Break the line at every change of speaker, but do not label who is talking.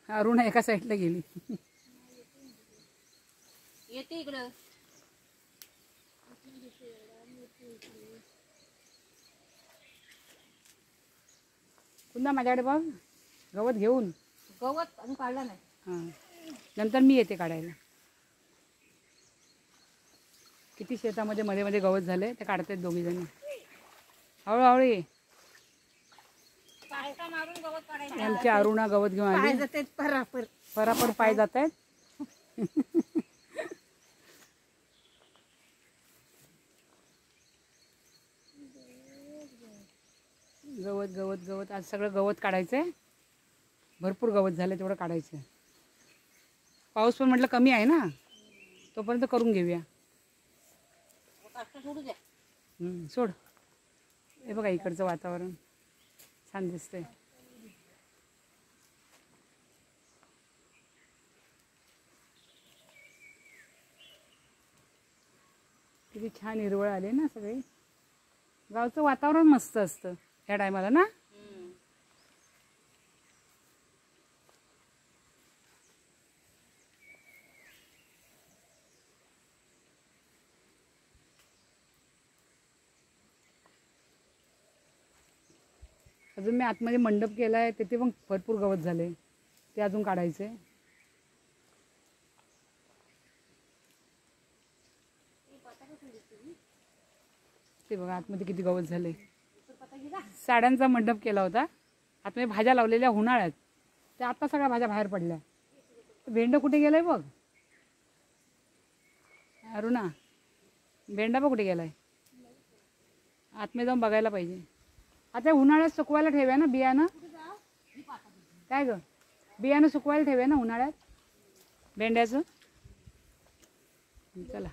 अरुणा एका साईडला गेली.
येते इकडं.
पुन्हा माझ्याकडे बघ गवत घेऊन.
गवत अजून काढला नाही.
हां नंतर मी येते काढायला. किती शेतामध्ये मध्ये मध्ये गवत झाले ते काढतात दोघी जण. हळूहळू ये.
मारून गवत काढायचं.
आमची अरुणा गवत घेऊन आली. परापर पाय जात आहेत. गवत गवत गवत आज सगळं गवत काढायचंय. भरपूर गवत झालं तेवढं काढायचं. पाऊस पण म्हटलं कमी आहे ना तोपर्यंत करून घेऊया. सोड. हे बघा इकडचं वातावरण छान दिसतंय. किती छान हिरवळ आली ना सगळी. गावचं वातावरण मस्त असतं ह्या टायमाला ना. अजून मी आतमध्ये मंडप केला आहे तिथे पण भरपूर गवत झाले ते अजून काढायचे. ते बघा आतमध्ये किती गवत झाले. साड्यांचा मंडप केला होता. आतमध्ये भाज्या लावलेल्या उन्हाळ्यात त्या आता सगळ्या भाज्या बाहेर पडल्या. भेंडं कुठे गेलाय बघ अरुणा. भेंडा बघ कुठे गेलाय. आतमध्ये जाऊन बघायला पाहिजे. आता उन्हाळ्यात सुकवायला ठेव्या ना बियाणं. काय ग बियाणं सुकवायला ठेव्या ना उन्हाळ्यात भेंड्याचं. चला